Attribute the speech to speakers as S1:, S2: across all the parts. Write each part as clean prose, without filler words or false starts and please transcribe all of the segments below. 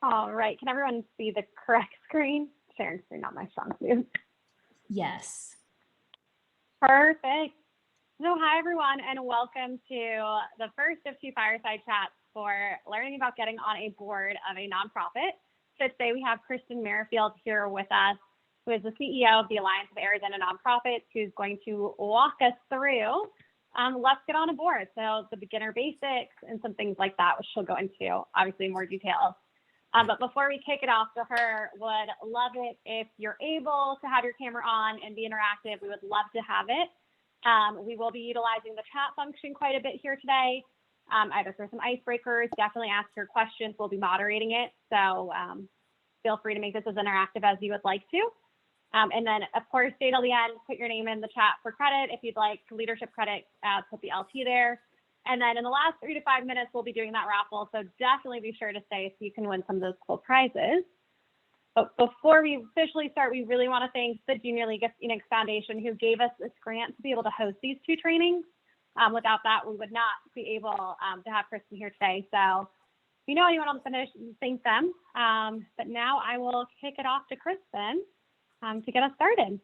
S1: All right, can everyone see the correct screen? Sharing screen, not my strong suit.
S2: Yes.
S1: Perfect. So hi everyone, and welcome to the first of two Fireside chats for learning about getting on a board of a nonprofit. So today we have Kristen Merrifield here with us, who is the CEO of the Alliance of Arizona Nonprofits, who's going to walk us through let's get on a board. So the beginner basics and some things like that, which she'll go into obviously more details. But before we kick it off to her, would love it if you're able to have your camera on and be interactive. We would love to have it. We will be utilizing the chat function quite a bit here today, either for some icebreakers, definitely ask your questions. We'll be moderating it. So feel free to make this as interactive as you would like to. And then, of course, stay till the end, put your name in the chat for credit. If you'd like leadership credit, put the LT there. And then in the last 3 to 5 minutes, we'll be doing that raffle. So definitely be sure to stay so you can win some of those cool prizes. But before we officially start, we really want to thank the Junior League of Phoenix Foundation, who gave us this grant to be able to host these two trainings. Without that, we would not be able to have Kristen here today. So if you know anyone on the finish, thank them. But now I will kick it off to Kristen to get us started.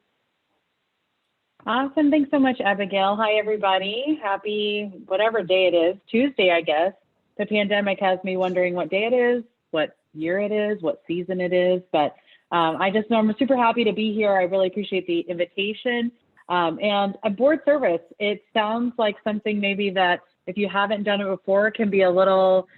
S3: Awesome. Thanks so much, Abigail. Hi, everybody. Happy whatever day it is. Tuesday, I guess. The pandemic has me wondering what day it is, what year it is, what season it is. But I just know I'm super happy to be here. I really appreciate the invitation. And a board service, it sounds like something maybe that if you haven't done it before, can be a little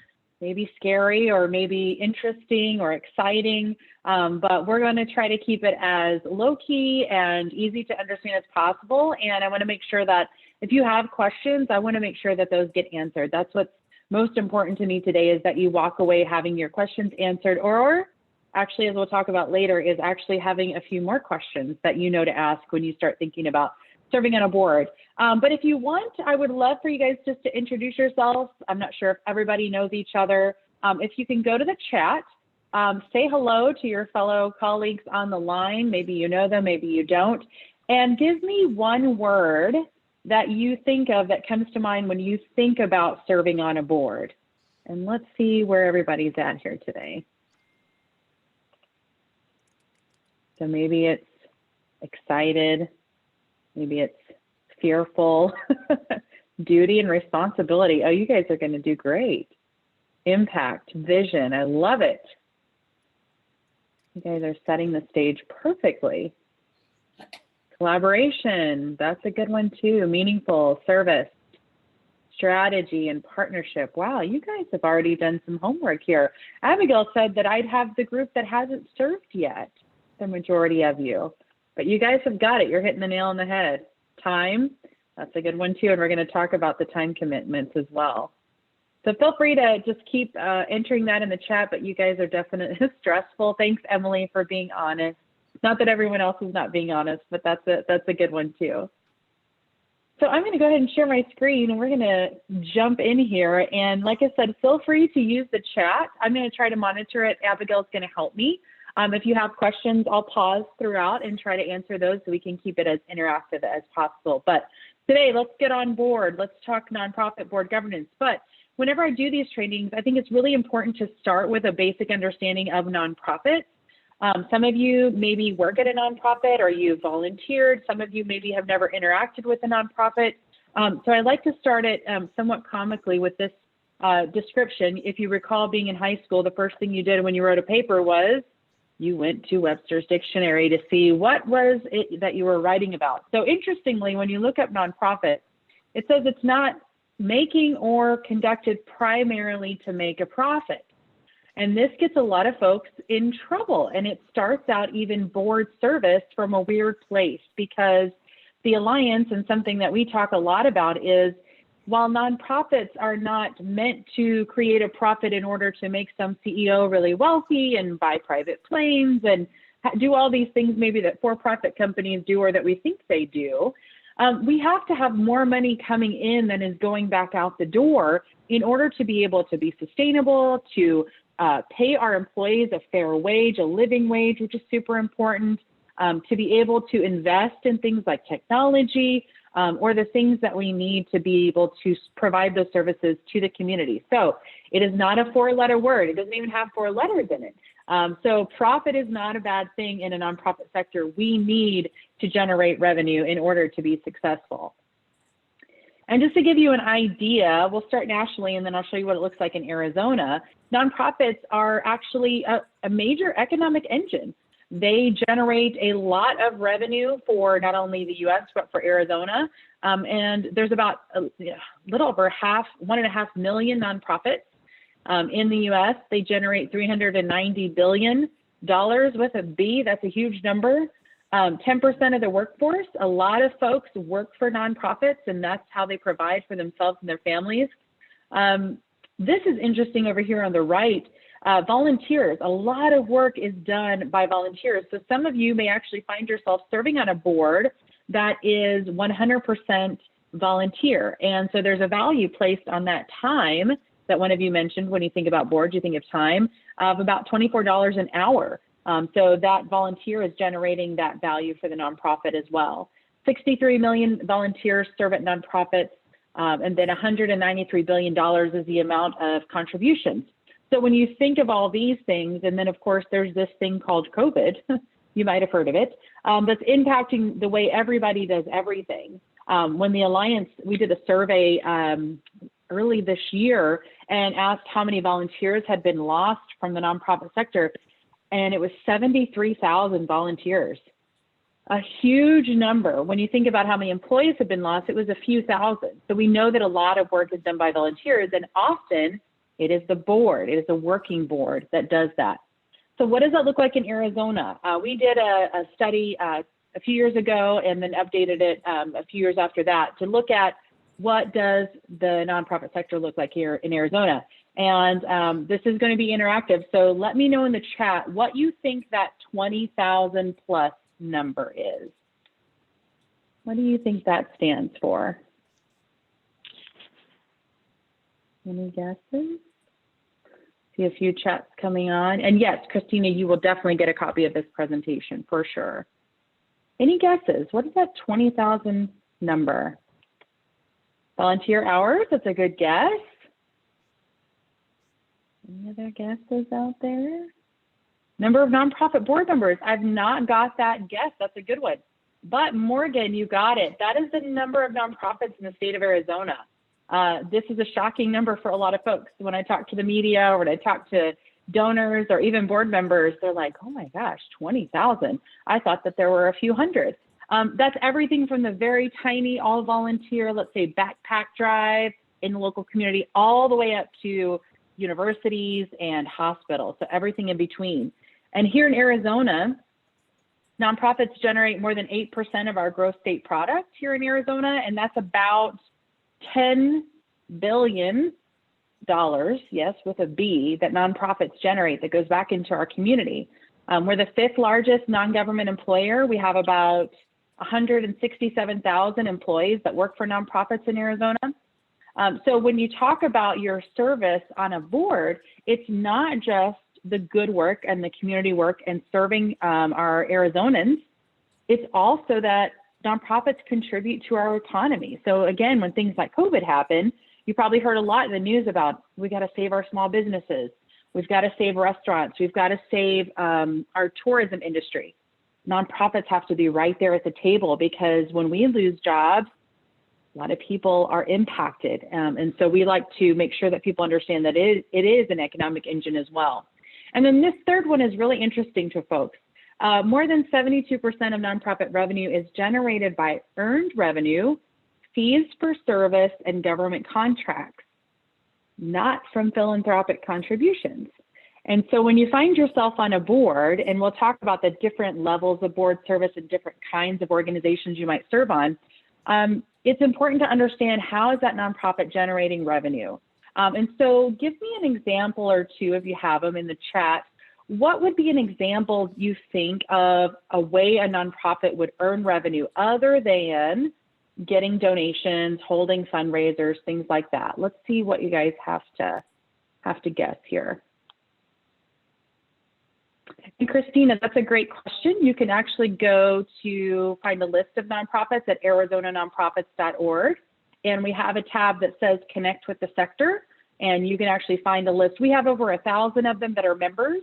S3: maybe scary or maybe interesting or exciting, but we're going to try to keep it as low-key and easy to understand as possible. And I want to make sure that if you have questions, I want to make sure that those get answered. That's what's most important to me today, is that you walk away having your questions answered, or actually, as we'll talk about later, is actually having a few more questions that you know to ask when you start thinking about serving on a board. But if you want, I would love for you guys just to introduce yourselves. I'm not sure if everybody knows each other. If you can go to the chat, say hello to your fellow colleagues on the line. Maybe you know them, maybe you don't. And give me one word that you think of that comes to mind when you think about serving on a board. And let's see where everybody's at here today. So maybe it's excited. Maybe it's fearful. Duty and responsibility. Oh, you guys are going to do great. Impact, vision. I love it. You guys are setting the stage perfectly. Collaboration. That's a good one too. Meaningful. Service. Strategy and partnership. Wow, you guys have already done some homework here. Abigail said that I'd have the group that hasn't served yet. The majority of you. But you guys have got it. You're hitting the nail on the head. Time, that's a good one too. And we're going to talk about the time commitments as well. So feel free to just keep entering that in the chat, but you guys are definitely stressful. Thanks, Emily, for being honest. Not that everyone else is not being honest, but that's a good one too. So I'm going to go ahead and share my screen, and we're going to jump in here. And like I said, feel free to use the chat. I'm going to try to monitor it. Abigail's going to help me. If you have questions, I'll pause throughout and try to answer those so we can keep it as interactive as possible. But today, let's get on board. Let's talk nonprofit board governance. But whenever I do these trainings, I think it's really important to start with a basic understanding of nonprofits. Some of you maybe work at a nonprofit or you volunteered. Some of you maybe have never interacted with a nonprofit. So I like to start it somewhat comically with this description. If you recall being in high school, the first thing you did when you wrote a paper was you went to Webster's Dictionary to see what was it that you were writing about. So interestingly, when you look up nonprofit, it says it's not making or conducted primarily to make a profit. And this gets a lot of folks in trouble. And it starts out even board service from a weird place, because the Alliance, and something that we talk a lot about, is while nonprofits are not meant to create a profit in order to make some CEO really wealthy and buy private planes and do all these things maybe that for-profit companies do or that we think they do, we have to have more money coming in than is going back out the door in order to be able to be sustainable, to pay our employees a fair wage, a living wage, which is super important, to be able to invest in things like technology, or the things that we need to be able to provide those services to the community. So it is not a 4-letter word. It doesn't even have 4 letters in it. So profit is not a bad thing in a nonprofit sector. We need to generate revenue in order to be successful. And just to give you an idea, we'll start nationally and then I'll show you what it looks like in Arizona. Nonprofits are actually a major economic engine. They generate a lot of revenue for not only the US, but for Arizona. And there's about a little over 1.5 million nonprofits in the US. They generate $390 billion with a B. That's a huge number. 10% of the workforce, a lot of folks work for nonprofits, and that's how they provide for themselves and their families. This is interesting over here on the right. Volunteers, a lot of work is done by volunteers. So some of you may actually find yourself serving on a board that is 100% volunteer. And so there's a value placed on that time that one of you mentioned. When you think about boards, you think of time of about $24 an hour. So that volunteer is generating that value for the nonprofit as well. 63 million volunteers serve at nonprofits, and then $193 billion is the amount of contributions. So when you think of all these things, and then of course there's this thing called COVID, you might have heard of it, that's impacting the way everybody does everything. When the Alliance, we did a survey early this year and asked how many volunteers had been lost from the nonprofit sector, and it was 73,000 volunteers. A huge number. When you think about how many employees have been lost, it was a few thousand. So we know that a lot of work is done by volunteers, and often it is the board, it is a working board that does that. So what does that look like in Arizona? We did a study a few years ago and then updated it a few years after that to look at what does the nonprofit sector look like here in Arizona. And this is going to be interactive. So let me know in the chat what you think that 20,000 plus number is. What do you think that stands for? Any guesses? See a few chats coming on. And yes, Christina, you will definitely get a copy of this presentation for sure. Any guesses? What is that 20,000 number? Volunteer hours, that's a good guess. Any other guesses out there? Number of nonprofit board members. I've not got that guess. That's a good one. But Morgan, you got it. That is the number of nonprofits in the state of Arizona. This is a shocking number for a lot of folks. When I talk to the media or when I talk to donors or even board members, they're like, oh my gosh, 20,000. I thought that there were a few hundred. That's everything from the very tiny all volunteer, let's say backpack drive in the local community, all the way up to universities and hospitals, so everything in between. And here in Arizona, nonprofits generate more than 8% of our gross state product here in Arizona, and that's about $10 billion, yes, with a B, that nonprofits generate that goes back into our community. We're the 5th largest non-government employer. We have about 167,000 employees that work for nonprofits in Arizona. So when you talk about your service on a board, it's not just the good work and the community work and serving our Arizonans. It's also that nonprofits contribute to our economy. So again, when things like COVID happen, you probably heard a lot in the news about we got to save our small businesses. We've got to save restaurants. We've got to save our tourism industry. Nonprofits have to be right there at the table because when we lose jobs, a lot of people are impacted. And so we like to make sure that people understand that it is an economic engine as well. And then this third one is really interesting to folks. More than 72% of nonprofit revenue is generated by earned revenue, fees for service, and government contracts, not from philanthropic contributions. And so when you find yourself on a board, and we'll talk about the different levels of board service and different kinds of organizations you might serve on, it's important to understand how is that nonprofit generating revenue. And so give me an example or two if you have them in the chat. What would be an example you think of a way a nonprofit would earn revenue other than getting donations, holding fundraisers, things like that? Let's see what you guys have to guess here. And Christina, that's a great question. You can actually go to find a list of nonprofits at arizonanonprofits.org. And we have a tab that says connect with the sector. And you can actually find a list. We have over 1,000 of them that are members.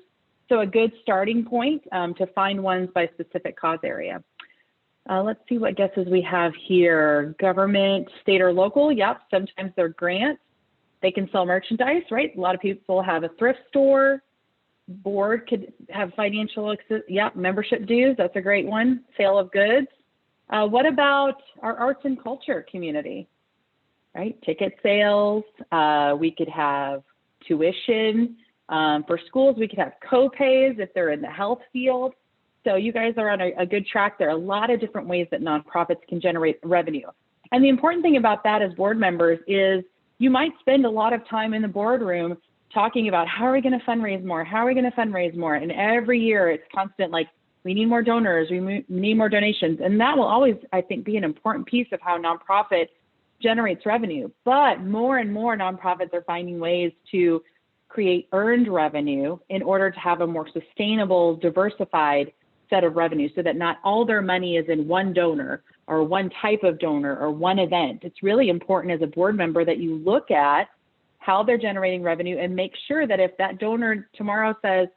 S3: So a good starting point to find ones by specific cause area. Let's see what guesses we have here. Government, state or local. Yep, sometimes they're grants. They can sell merchandise, right? A lot of people have a thrift store. Board could have financial, yep, membership dues. That's a great one. Sale of goods. What about our arts and culture community, right? Ticket sales. We could have tuition. For schools, we could have co-pays if they're in the health field. So you guys are on a good track. There are a lot of different ways that nonprofits can generate revenue. And the important thing about that as board members is you might spend a lot of time in the boardroom talking about how are we going to fundraise more? How are we going to fundraise more? And every year it's constant, like, we need more donors, we need more donations. And that will always, I think, be an important piece of how nonprofit generates revenue. But more and more nonprofits are finding ways to create earned revenue in order to have a more sustainable, diversified set of revenue so that not all their money is in one donor or one type of donor or one event. It's really important as a board member that you look at how they're generating revenue and make sure that if that donor tomorrow says,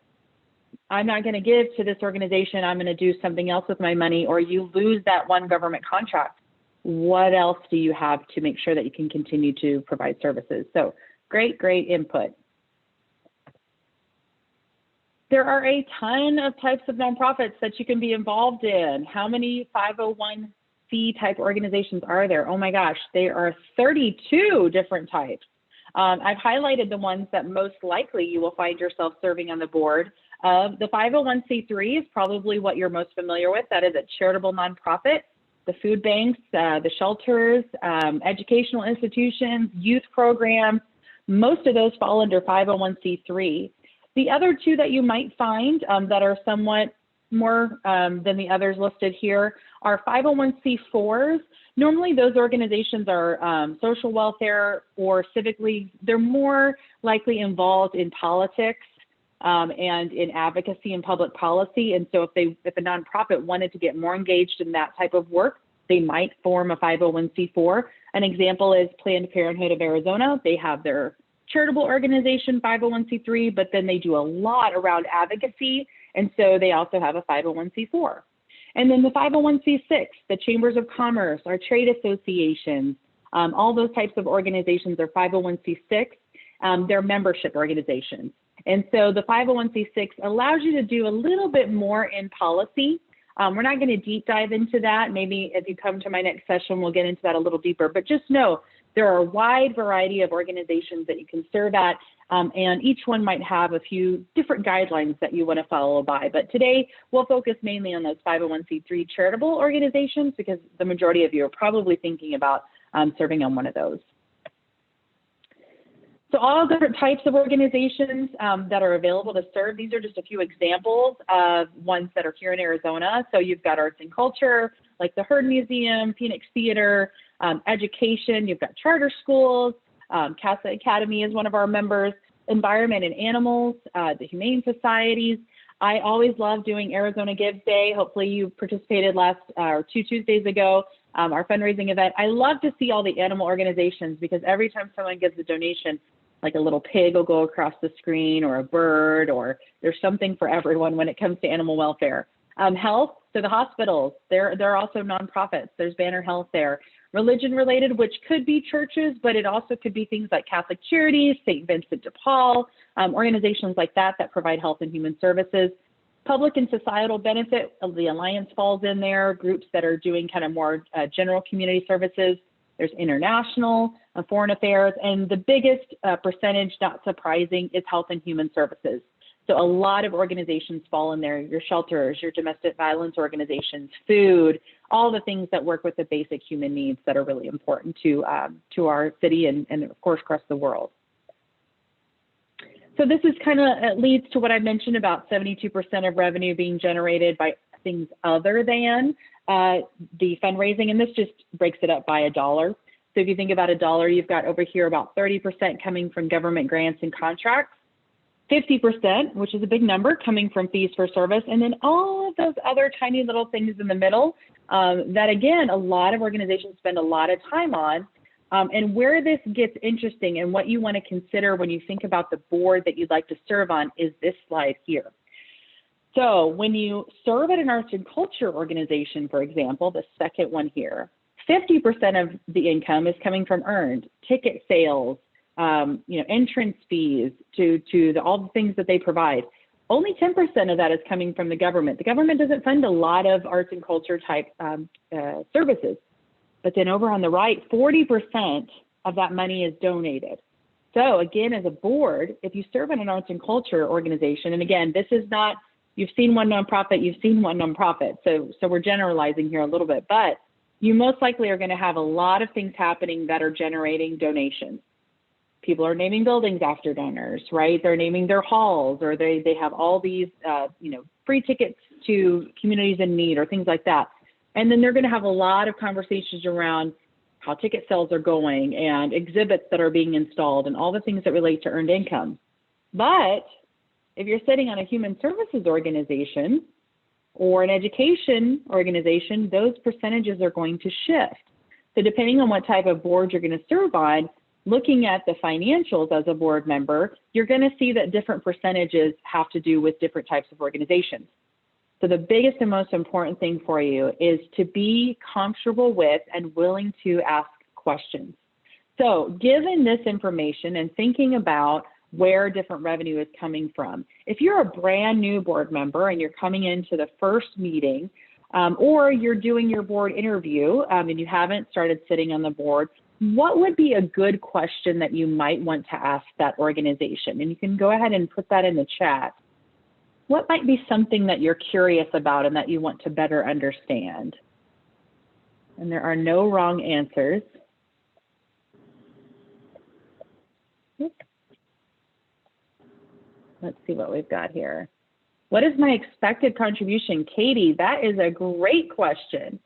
S3: I'm not going to give to this organization, I'm going to do something else with my money, or you lose that one government contract, what else do you have to make sure that you can continue to provide services? So great input. There are a ton of types of nonprofits that you can be involved in. How many 501c type organizations are there? Oh my gosh, there are 32 different types. I've highlighted the ones that most likely you will find yourself serving on the board of. The 501c3 is probably what you're most familiar with. That is a charitable nonprofit. The food banks, the shelters, educational institutions, youth programs, most of those fall under 501c3. The other two that you might find that are somewhat more than the others listed here are 501c4s. Normally those organizations are social welfare or civic leagues. They're more likely involved in politics and in advocacy and public policy. And so if a nonprofit wanted to get more engaged in that type of work, they might form a 501c4. An example is Planned Parenthood of Arizona. They have their charitable organization 501c3, but then they do a lot around advocacy. And so they also have a 501c4. And then the 501c6, the chambers of commerce, our trade associations, all those types of organizations are 501c6. They're membership organizations. And so the 501c6 allows you to do a little bit more in policy. We're not going to deep dive into that. Maybe if you come to my next session, we'll get into that a little deeper. But just know there are a wide variety of organizations that you can serve at, and each one might have a few different guidelines that you want to follow by. But today, we'll focus mainly on those 501c3 charitable organizations because the majority of you are probably thinking about serving on one of those. So all different types of organizations that are available to serve. These are just a few examples of ones that are here in Arizona. So you've got arts and culture, like the Heard Museum, Phoenix Theater, education, you've got charter schools, CASA Academy is one of our members, environment and animals, the Humane Societies. I always love doing Arizona Gives Day. Hopefully you participated last or 2 Tuesdays ago, our fundraising event. I love to see all the animal organizations because every time someone gives a donation, like a little pig will go across the screen or a bird, or there's something for everyone when it comes to animal welfare. Health, so the hospitals, they're also nonprofits. There's Banner Health there. Religion related, which could be churches, but it also could be things like Catholic Charities, St. Vincent de Paul, organizations like that that provide health and human services. Public and societal benefit, the Alliance falls in there, groups that are doing kind of more general community services. There's international, foreign affairs, and the biggest percentage, not surprising, is health and human services. So a lot of organizations fall in there, your shelters, your domestic violence organizations, food, all the things that work with the basic human needs that are really important to our city and of course, across the world. So this is kind of leads to what I mentioned about 72% of revenue being generated by things other than the fundraising, and this just breaks it up by $1. So if you think about $1, you've got over here about 30% coming from government grants and contracts, 50%, which is a big number, coming from fees for service, and then all of those other tiny little things in the middle that, again, a lot of organizations spend a lot of time on. And where this gets interesting and what you want to consider when you think about the board that you'd like to serve on is this slide here. So when you serve at an arts and culture organization, for example, the second one here, 50% of the income is coming from earned ticket sales, entrance fees to all the things that they provide. Only 10% of that is coming from the government. The government doesn't fund a lot of arts and culture type services. But then over on the right, 40% of that money is donated. So again, as a board, if you serve in an arts and culture organization, and again, this is not, you've seen one nonprofit, you've seen one nonprofit. So we're generalizing here a little bit, but you most likely are going to have a lot of things happening that are generating donations. People are naming buildings after donors, right? They're naming their halls, or they have all these, free tickets to communities in need or things like that. And then they're going to have a lot of conversations around how ticket sales are going and exhibits that are being installed and all the things that relate to earned income. But if you're sitting on a human services organization or an education organization, those percentages are going to shift. So depending on what type of board you're going to serve on, looking at the financials as a board member, you're going to see that different percentages have to do with different types of organizations. So the biggest and most important thing for you is to be comfortable with and willing to ask questions. So given this information and thinking about where different revenue is coming from, if you're a brand new board member and you're coming into the first meeting, or you're doing your board interview and you haven't started sitting on the board, what would be a good question that you might want to ask that organization? And you can go ahead and put that in the chat. What might be something that you're curious about and that you want to better understand? And there are no wrong answers. Let's see what we've got here. What is my expected contribution? Katie, that is a great question.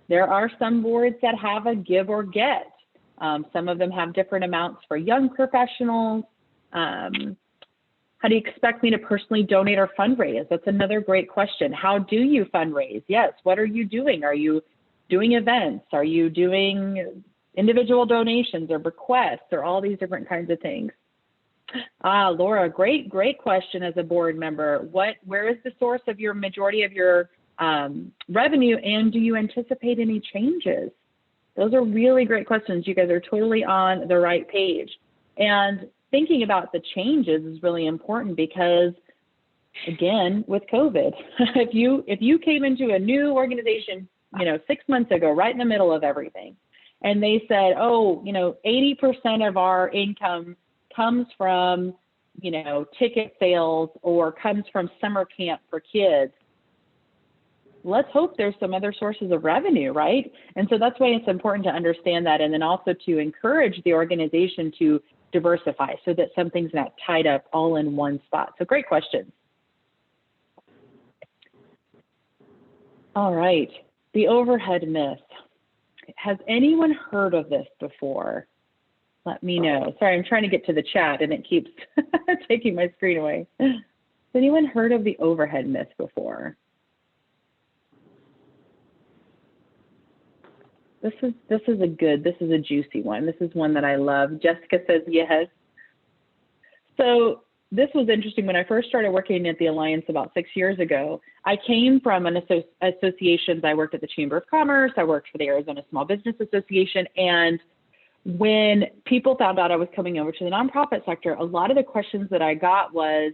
S3: There are some boards that have a give or get. Some of them have different amounts for young professionals. How do you expect me to personally donate or fundraise? That's another great question. How do you fundraise? Yes, what are you doing? Are you doing events? Are you doing individual donations or bequests or all these different kinds of things? Laura, great question as a board member. Where is the source of your majority of your revenue, and do you anticipate any changes? Those are really great questions. You guys are totally on the right page. And thinking about the changes is really important because, again, with COVID, if you came into a new organization, 6 months ago, right in the middle of everything, and they said, 80% of our income comes from, ticket sales or comes from summer camp for kids, let's hope there's some other sources of revenue, right? And so that's why it's important to understand that, and then also to encourage the organization to diversify so that something's not tied up all in one spot. So great question. All right, the overhead myth. Has anyone heard of this before? Let me know. Sorry, I'm trying to get to the chat and it keeps taking my screen away. Has anyone heard of the overhead myth before? This is a juicy one. This is one that I love. Jessica says yes. So this was interesting. When I first started working at the Alliance about 6 years ago, I came from an associations. I worked at the Chamber of Commerce. I worked for the Arizona Small Business Association. And when people found out I was coming over to the nonprofit sector, a lot of the questions that I got was,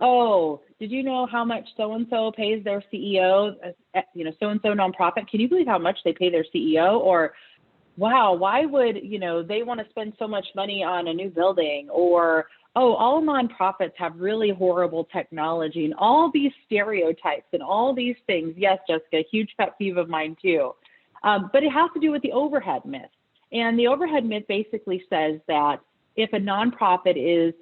S3: oh, did you know how much so-and-so pays their CEO, so-and-so nonprofit? Can you believe how much they pay their CEO? Or, wow, why would, they want to spend so much money on a new building? Or, oh, all nonprofits have really horrible technology, and all these stereotypes and all these things. Yes, Jessica, huge pet peeve of mine too. But it has to do with the overhead myth. And the overhead myth basically says that if a nonprofit is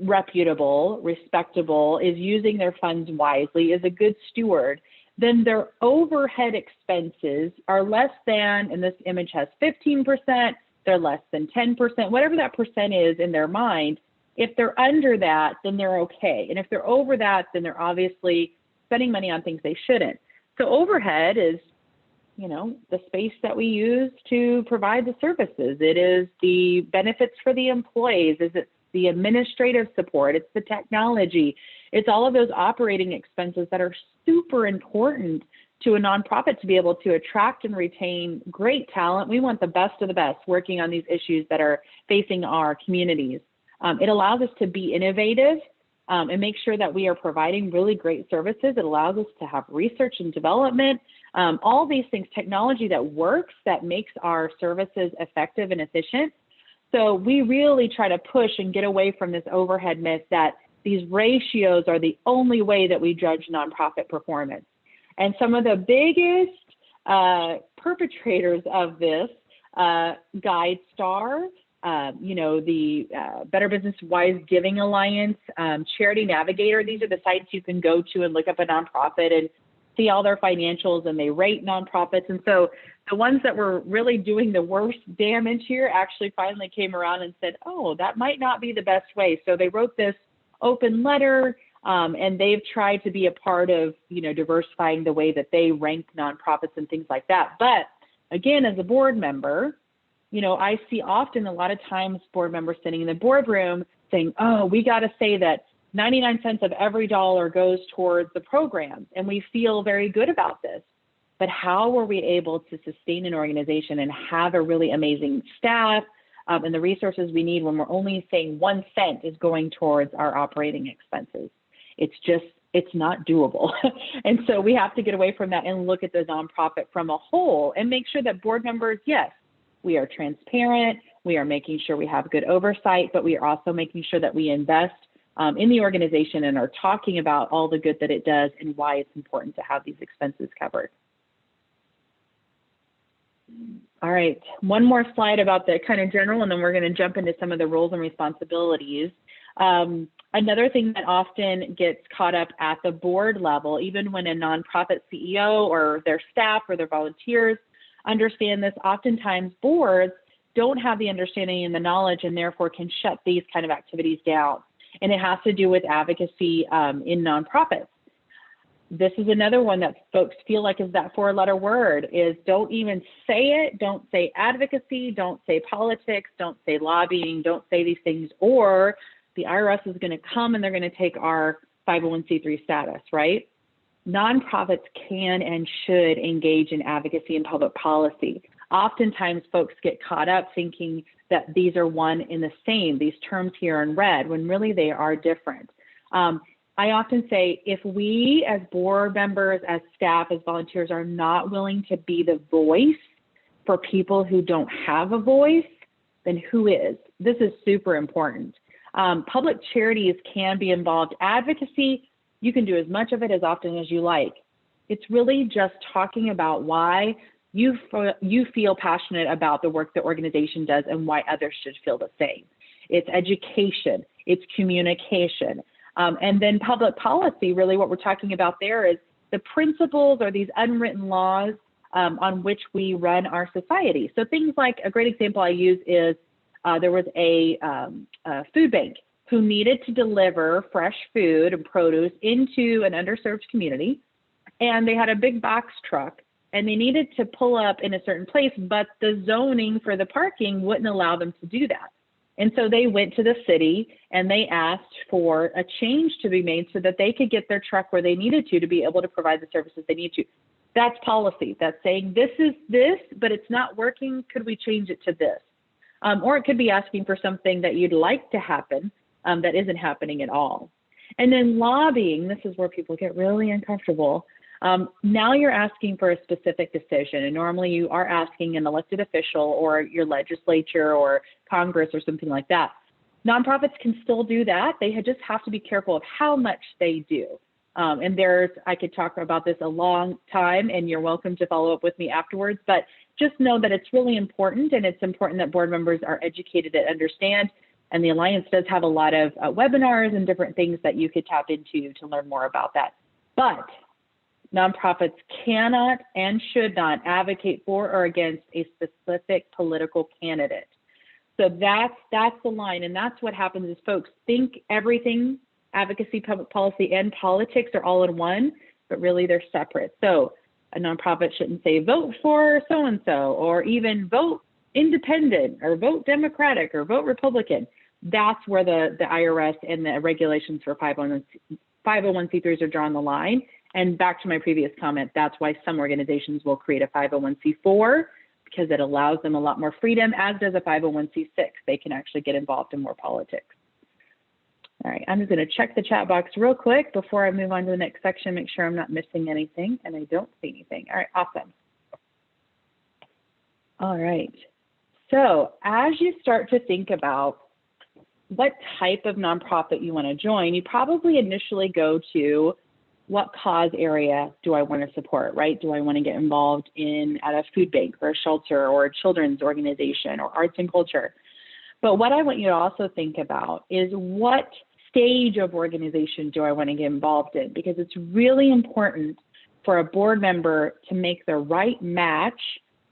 S3: reputable, respectable, is using their funds wisely, is a good steward, then their overhead expenses are less than, and this image has 15%, they're less than 10%, whatever that percent is in their mind, If they're under that, then they're okay. And if they're over that, then they're obviously spending money on things they shouldn't. So overhead is, you know, the space that we use to provide the services. It is the benefits for the employees. Is it the administrative support? It's the technology. It's all of those operating expenses that are super important to a nonprofit to be able to attract and retain great talent. We want the best of the best working on these issues that are facing our communities. It allows us to be innovative and make sure that we are providing really great services. It allows us to have research and development, all these things, technology that works, that makes our services effective and efficient. So we really try to push and get away from this overhead myth that these ratios are the only way that we judge nonprofit performance. And some of the biggest perpetrators of this, GuideStar, you know, the Better Business Wise Giving Alliance, Charity Navigator, these are the sites you can go to and look up a nonprofit and see all their financials, and they rate nonprofits. And so the ones that were really doing the worst damage here actually finally came around and said, oh, that might not be the best way. So they wrote this open letter, and they've tried to be a part of, you know, diversifying the way that they rank nonprofits and things like that. But again, as a board member, you know, I see often a lot of times board members sitting in the boardroom saying, oh, we got to say that 99 cents of every dollar goes towards the programs, and we feel very good about this. But how were we able to sustain an organization and have a really amazing staff and the resources we need when we're only saying 1 cent is going towards our operating expenses? It's not doable. And so we have to get away from that and look at the nonprofit from a whole and make sure that board members, yes, we are transparent, we are making sure we have good oversight, but we are also making sure that we invest in the organization and are talking about all the good that it does and why it's important to have these expenses covered. All right, one more slide about the kind of general, and then we're going to jump into some of the roles and responsibilities. Another thing that often gets caught up at the board level, even when a nonprofit CEO or their staff or their volunteers understand this, oftentimes boards don't have the understanding and the knowledge, and therefore can shut these kind of activities down. And it has to do with advocacy in nonprofits. This is another one that folks feel like is that 4-letter word, is don't even say it. Don't say advocacy, don't say politics, don't say lobbying, don't say these things, or the IRS is going to come and they're going to take our 501c3 status, right? Nonprofits can and should engage in advocacy and public policy. Oftentimes folks get caught up thinking that these are one in the same, these terms here in red, when really they are different. I often say, if we as board members, as staff, as volunteers are not willing to be the voice for people who don't have a voice, then who is? This is super important. Public charities can be involved. Advocacy, you can do as much of it as often as you like. It's really just talking about why you feel passionate about the work the organization does and why others should feel the same. It's education, it's communication. And then public policy, really what we're talking about there is the principles or these unwritten laws on which we run our society. So things like, a great example I use is there was a food bank who needed to deliver fresh food and produce into an underserved community. And they had a big box truck and they needed to pull up in a certain place, but the zoning for the parking wouldn't allow them to do that. And so they went to the city and they asked for a change to be made so that they could get their truck where they needed to be able to provide the services they need to. That's policy. That's saying, this is this, but it's not working. Could we change it to this? Or it could be asking for something that you'd like to happen that isn't happening at all. And then lobbying, this is where people get really uncomfortable. Now you're asking for a specific decision, and normally you are asking an elected official or your legislature or Congress or something like that. Nonprofits can still do that. They just have to be careful of how much they do. And I could talk about this a long time, and you're welcome to follow up with me afterwards, but just know that it's really important, and it's important that board members are educated and understand. And the Alliance does have a lot of webinars and different things that you could tap into to learn more about that. But nonprofits cannot and should not advocate for or against a specific political candidate. So that's the line. And that's what happens is folks think everything, advocacy, public policy, and politics are all in one, but really they're separate. So a nonprofit shouldn't say vote for so-and-so, or even vote independent, or vote Democratic, or vote Republican. That's where the IRS and the regulations for 501c3s are drawing the line. And back to my previous comment, that's why some organizations will create a 501c4, because it allows them a lot more freedom, as does a 501c6. They can actually get involved in more politics. All right, I'm just going to check the chat box real quick before I move on to the next section, make sure I'm not missing anything, and I don't see anything. All right, awesome. All right, so as you start to think about what type of nonprofit you want to join, you probably initially go to what cause area do I want to support, right? Do I want to get involved at a food bank or a shelter or a children's organization or arts and culture? But what I want you to also think about is what stage of organization do I want to get involved in? Because it's really important for a board member to make the right match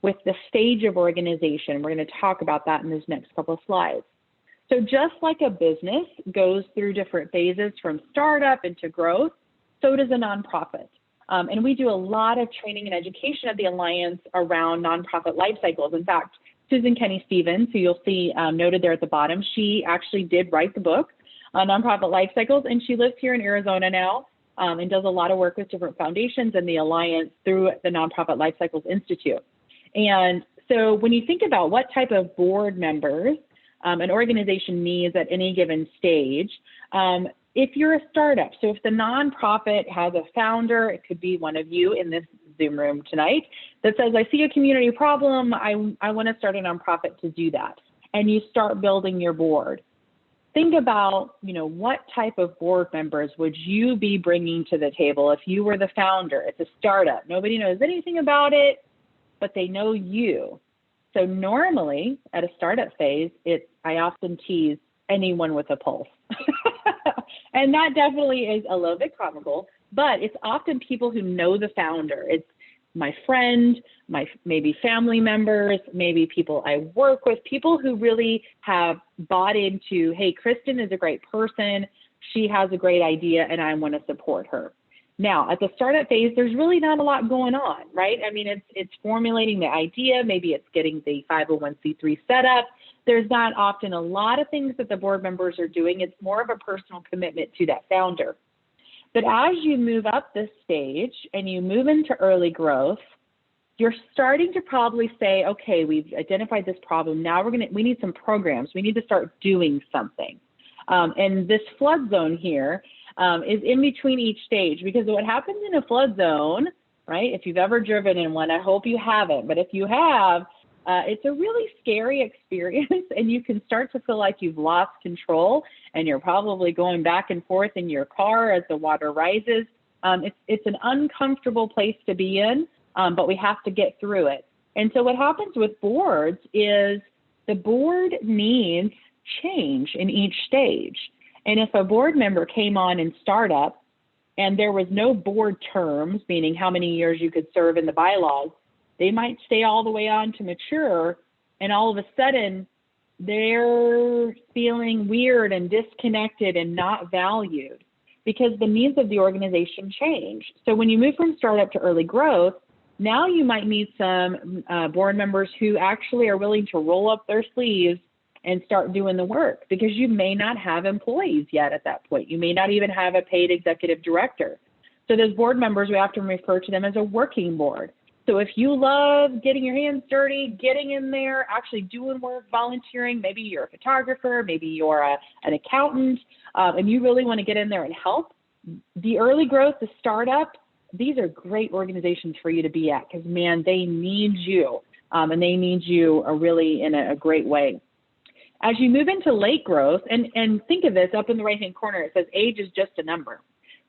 S3: with the stage of organization. We're going to talk about that in this next couple of slides. So just like a business goes through different phases from startup into growth, so does a nonprofit. And we do a lot of training and education at the Alliance around nonprofit life cycles. In fact, Susan Kenny Stevens, who you'll see noted there at the bottom, she actually did write the book, Nonprofit Life Cycles, and she lives here in Arizona now and does a lot of work with different foundations and the Alliance through the Nonprofit Life Cycles Institute. And so when you think about what type of board members an organization needs at any given stage, if you're a startup, so if the nonprofit has a founder, it could be one of you in this Zoom room tonight, that says, I see a community problem, I want to start a nonprofit to do that. And you start building your board. Think about, what type of board members would you be bringing to the table if you were the founder? It's a startup. Nobody knows anything about it, but they know you. So normally at a startup phase, I often tease anyone with a pulse. And that definitely is a little bit comical, but it's often people who know the founder. It's my friend, maybe family members, maybe people I work with, people who really have bought into, hey, Kristen is a great person, she has a great idea, and I want to support her. Now, at the startup phase, there's really not a lot going on, right? I mean, it's formulating the idea, maybe it's getting the 501c3 set up. There's not often a lot of things that the board members are doing. It's more of a personal commitment to that founder. But as you move up this stage and you move into early growth, you're starting to probably say, okay, we've identified this problem. Now we need some programs. We need to start doing something. And this flood zone here is in between each stage, because what happens in a flood zone, right? If you've ever driven in one, I hope you haven't, but if you have, it's a really scary experience, and you can start to feel like you've lost control, and you're probably going back and forth in your car as the water rises. It's an uncomfortable place to be in, but we have to get through it. And so what happens with boards is the board needs change in each stage. And if a board member came on in startup and there was no board terms, meaning how many years you could serve in the bylaws, they might stay all the way on to mature, and all of a sudden they're feeling weird and disconnected and not valued because the needs of the organization change. So when you move from startup to early growth, now you might need some board members who actually are willing to roll up their sleeves and start doing the work, because you may not have employees yet at that point. You may not even have a paid executive director. So those board members, we often refer to them as a working board. So if you love getting your hands dirty, getting in there, actually doing work, volunteering, maybe you're a photographer, maybe you're an accountant, and you really want to get in there and help, the early growth, the startup, these are great organizations for you to be at, because, man, they need you, and they need you really in a great way. As you move into late growth, and think of this up in the right-hand corner, it says age is just a number.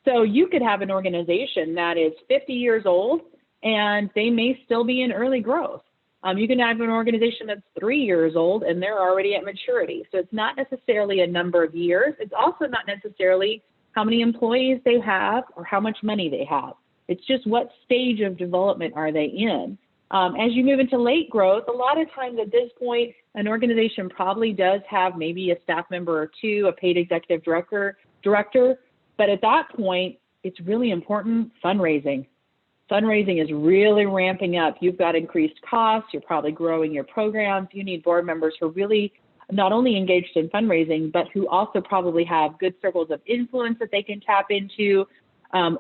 S3: So you could have an organization that is 50 years old, and they may still be in early growth. You can have an organization that's 3 years old, and they're already at maturity. So it's not necessarily a number of years. It's also not necessarily how many employees they have or how much money they have. It's just what stage of development are they in. As you move into late growth, a lot of times at this point, an organization probably does have maybe a staff member or two, a paid executive director. But at that point, it's really important fundraising. Fundraising is really ramping up. You've got increased costs. You're probably growing your programs. You need board members who are really not only engaged in fundraising, but who also probably have good circles of influence that they can tap into,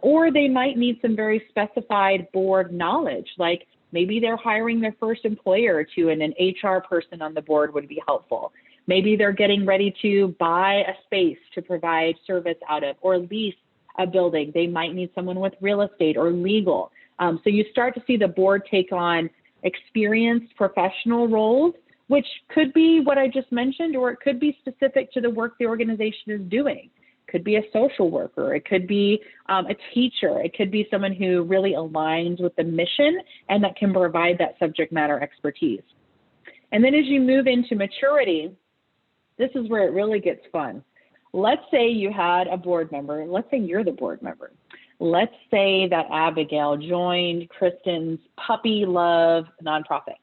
S3: or they might need some very specified board knowledge, like maybe they're hiring their first employer or two and an HR person on the board would be helpful. Maybe they're getting ready to buy a space to provide service out of or lease a building. They might need someone with real estate or legal. So you start to see the board take on experienced professional roles, which could be what I just mentioned, or it could be specific to the work the organization is doing. Could be a social worker, it could be a teacher, it could be someone who really aligns with the mission and that can provide that subject matter expertise. And then as you move into maturity, this is where it really gets fun. Let's say you had a board member, let's say you're the board member. Let's say that Abigail joined Kristen's puppy love nonprofit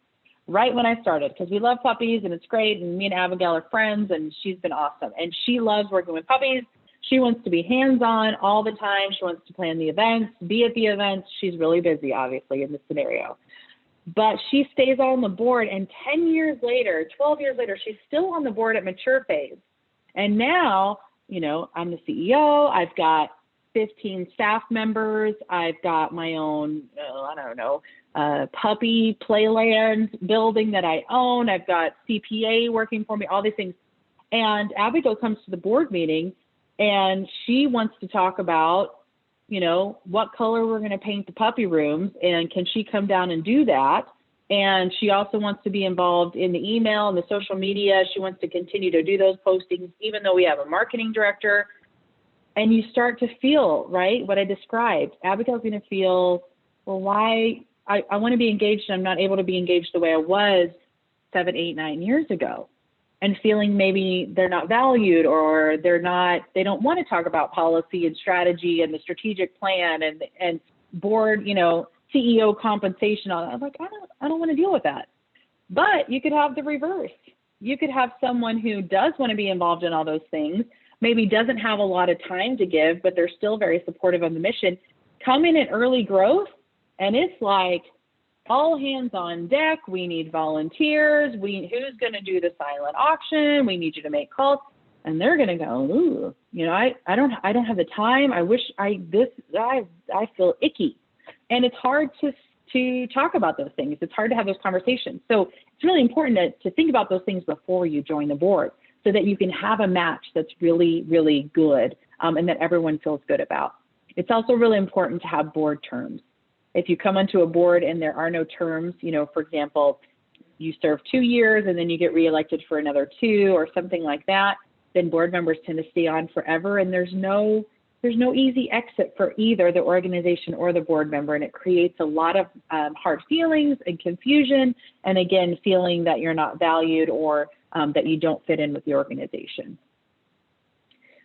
S3: right when I started, because we love puppies and it's great, and me and Abigail are friends and she's been awesome. And she loves working with puppies. She wants to be hands-on all the time. She wants to plan the events, be at the events. She's really busy, obviously, in this scenario. But she stays on the board, and 10 years later, 12 years later, she's still on the board at mature phase. And now, you know, I'm the CEO. I've got 15 staff members. I've got my own, puppy playland building that I own. I've got CPA working for me, all these things. And Abigail comes to the board meeting, and she wants to talk about, you know, what color we're going to paint the puppy rooms, and can she come down and do that? And she also wants to be involved in the email and the social media. She wants to continue to do those postings, even though we have a marketing director. And you start to feel, right, what I described. Abigail's going to feel, well, why I want to be engaged and I'm not able to be engaged the way I was 7, 8, 9 years ago. And feeling maybe they're not valued, or they don't want to talk about policy and strategy and the strategic plan and board, you know, CEO compensation. I'm like, I don't want to deal with that. But you could have the reverse. You could have someone who does want to be involved in all those things, maybe doesn't have a lot of time to give, but they're still very supportive of the mission, come in at early growth, and it's like, all hands on deck. We need volunteers. Who's going to do the silent auction? We need you to make calls. And they're going to go, ooh, you know, I don't have the time. I wish I feel icky. And it's hard to talk about those things. It's hard to have those conversations. So it's really important to think about those things before you join the board, so that you can have a match that's really, really good, and that everyone feels good about. It's also really important to have board terms. If you come onto a board and there are no terms, you know, for example, you serve 2 years and then you get reelected for another 2 or something like that, then board members tend to stay on forever, and there's no easy exit for either the organization or the board member, and it creates a lot of hard feelings and confusion, and again, feeling that you're not valued or that you don't fit in with the organization.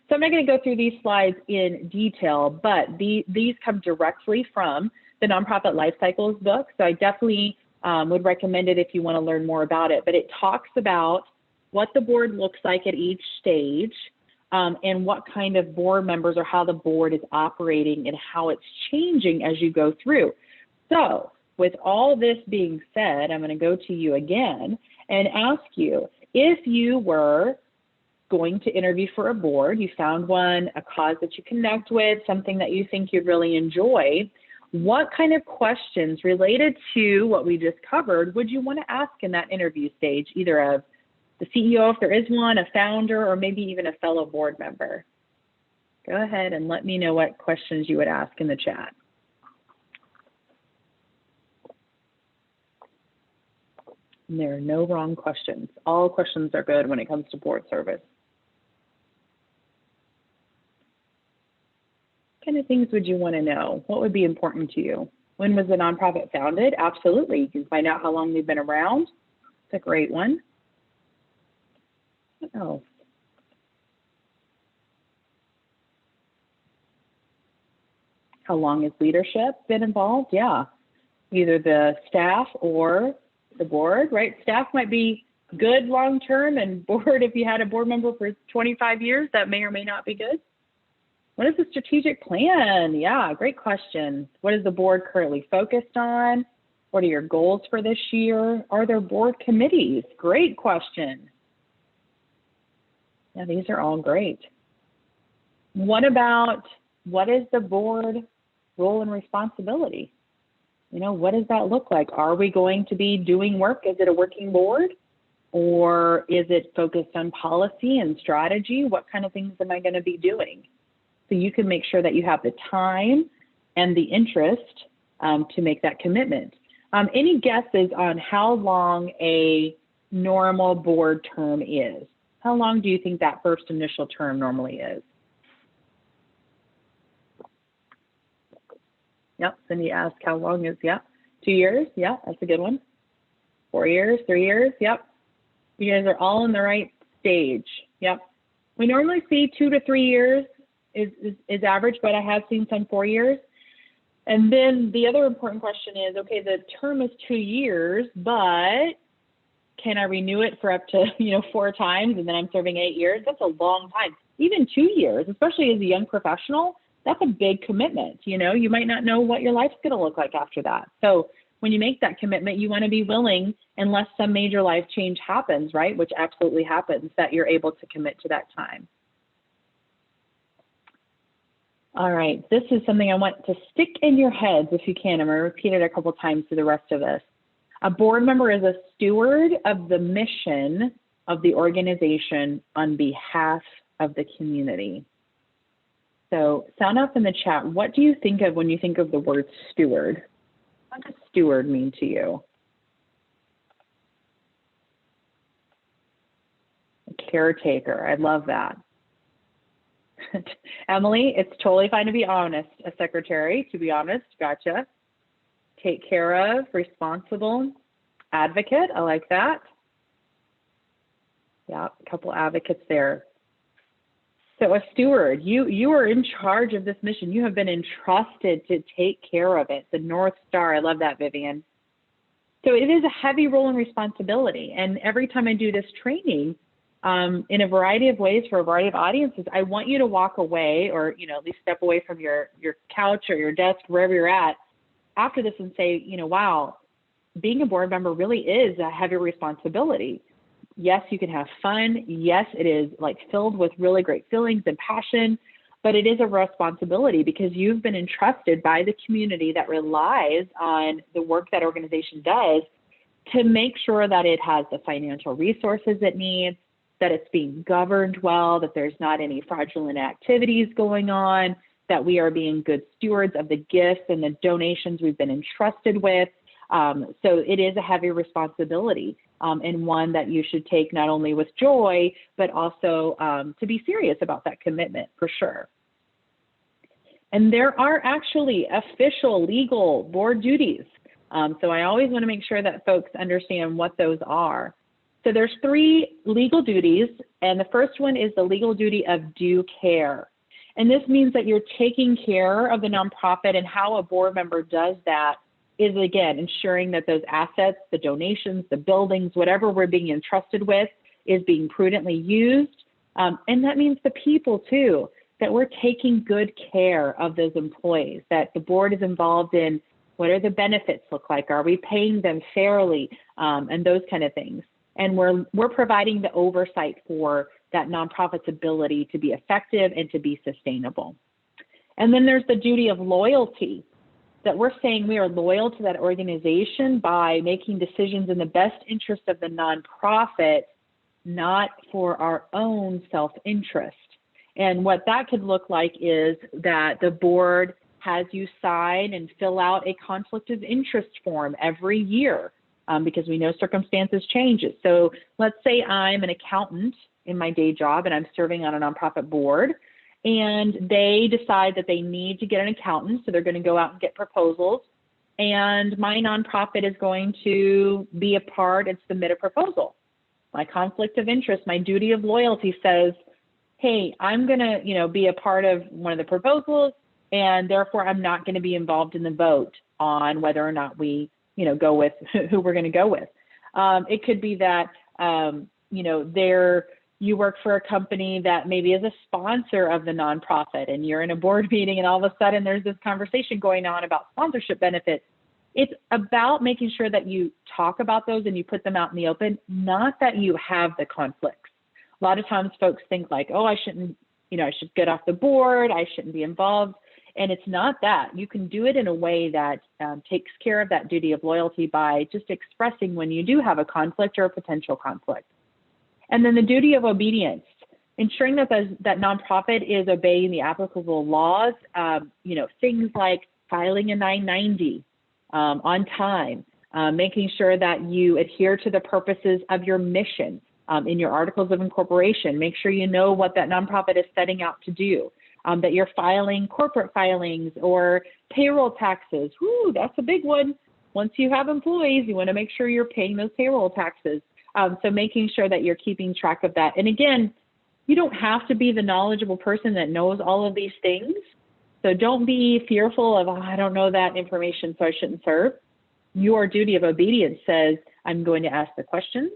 S3: So I'm not going to go through these slides in detail, but these come directly from the Nonprofit Life Cycles book. So I definitely would recommend it if you want to learn more about it. But it talks about what the board looks like at each stage, and what kind of board members or how the board is operating and how it's changing as you go through. So with all this being said, I'm going to go to you again and ask you, if you were going to interview for a board, you found one, a cause that you connect with, something that you think you'd really enjoy, what kind of questions related to what we just covered would you want to ask in that interview stage, either of the CEO, if there is one, a founder, or maybe even a fellow board member? Go ahead and let me know what questions you would ask in the chat. And there are no wrong questions. All questions are good when it comes to board service. What kind of things would you want to know? What would be important to you? When was the nonprofit founded? Absolutely. You can find out how long they've been around. It's a great one. What else? How long has leadership been involved? Yeah. either the staff or the board, right? Staff might be good long-term, and board, if you had a board member for 25 years, that may or may not be good. What is the strategic plan? Yeah, great question. What is the board currently focused on? What are your goals for this year? Are there board committees? Great question. Yeah, these are all great. What about, what is the board role and responsibility? You know, what does that look like? Are we going to be doing work? Is it a working board? Or is it focused on policy and strategy? What kind of things am I going to be doing? So you can make sure that you have the time and the interest to make that commitment. Any guesses on how long a normal board term is? How long do you think that first initial term normally is? Yep, Cindy asked how long is, 2 years? Yeah, that's a good one. 4 years, 3 years? Yep. You guys are all in the right stage. Yep. We normally see 2 to 3 years is average, but I have seen some 4 years. And then the other important question is, okay, the term is 2 years, but can I renew it for up to, 4 times and then I'm serving 8 years? That's a long time. Even 2 years, especially as a young professional, that's a big commitment. You might not know what your life's going to look like after that. So when you make that commitment, you want to be willing, unless some major life change happens, right? Which absolutely happens, that you're able to commit to that time. All right, this is something I want to stick in your heads if you can. I'm going to repeat it a couple times to the rest of us. A board member is a steward of the mission of the organization on behalf of the community. So sound off in the chat. What do you think of when you think of the word steward? What does steward mean to you? A caretaker. I love that. Emily, it's totally fine to be honest. A secretary, to be honest. Gotcha. Take care of, responsible, advocate. I like that. Yeah, a couple advocates there. So a steward, you are in charge of this mission. You have been entrusted to take care of it. The North Star. I love that, Vivian. So it is a heavy role and responsibility. And every time I do this training, in a variety of ways for a variety of audiences, I want you to walk away, or at least step away from your couch or your desk, wherever you're at, after this and say, wow, being a board member really is a heavy responsibility. Yes, you can have fun. Yes, it is filled with really great feelings and passion, but it is a responsibility because you've been entrusted by the community that relies on the work that organization does to make sure that it has the financial resources it needs, that it's being governed well, that there's not any fraudulent activities going on, that we are being good stewards of the gifts and the donations we've been entrusted with. So it is a heavy responsibility, and one that you should take not only with joy, but also to be serious about that commitment for sure. And there are actually official legal board duties. So I always want to make sure that folks understand what those are. So there's 3 legal duties, and the first one is the legal duty of due care. And this means that you're taking care of the nonprofit, and how a board member does that is, again, ensuring that those assets, the donations, the buildings, whatever we're being entrusted with is being prudently used. And that means the people too, that we're taking good care of those employees, that the board is involved in what are the benefits look like? Are we paying them fairly? And those kind of things. And we're providing the oversight for that nonprofit's ability to be effective and to be sustainable. And then there's the duty of loyalty, that we're saying we are loyal to that organization by making decisions in the best interest of the nonprofit, not for our own self-interest. And what that could look like is that the board has you sign and fill out a conflict of interest form every year, because we know circumstances changes. So let's say I'm an accountant in my day job and I'm serving on a nonprofit board, and they decide that they need to get an accountant. So they're going to go out and get proposals, and my nonprofit is going to be a part and submit a proposal. My conflict of interest, my duty of loyalty says, hey, I'm going to, be a part of one of the proposals, and therefore I'm not going to be involved in the vote on whether or not we, go with who we're going to go with. It could be that, you work for a company that maybe is a sponsor of the nonprofit, and you're in a board meeting, and all of a sudden there's this conversation going on about sponsorship benefits. It's about making sure that you talk about those and you put them out in the open, not that you have the conflicts. A lot of times folks think like, oh, I shouldn't, I should get off the board, I shouldn't be involved. And it's not that. You can do it in a way that takes care of that duty of loyalty by just expressing when you do have a conflict or a potential conflict. And then the duty of obedience, ensuring that that nonprofit is obeying the applicable laws, things like filing a 990 on time, making sure that you adhere to the purposes of your mission in your articles of incorporation. Make sure you know what that nonprofit is setting out to do. That you're filing corporate filings or payroll taxes. Whoo, that's a big one. Once you have employees, you want to make sure you're paying those payroll taxes. So making sure that you're keeping track of that. And again, you don't have to be the knowledgeable person that knows all of these things. So don't be fearful of, I don't know that information, so I shouldn't serve. Your duty of obedience says, I'm going to ask the questions.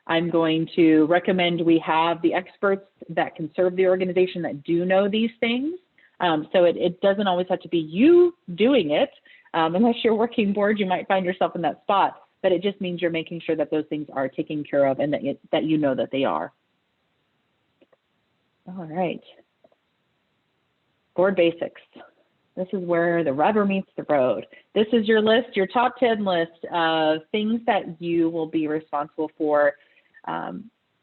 S3: I'm going to recommend we have the experts that can serve the organization that do know these things. So it doesn't always have to be you doing it. Unless you're working board, you might find yourself in that spot. But it just means you're making sure that those things are taken care of and that you know that they are. All right. Board basics. This is where the rubber meets the road. This is your list, your top 10 list of things that you will be responsible for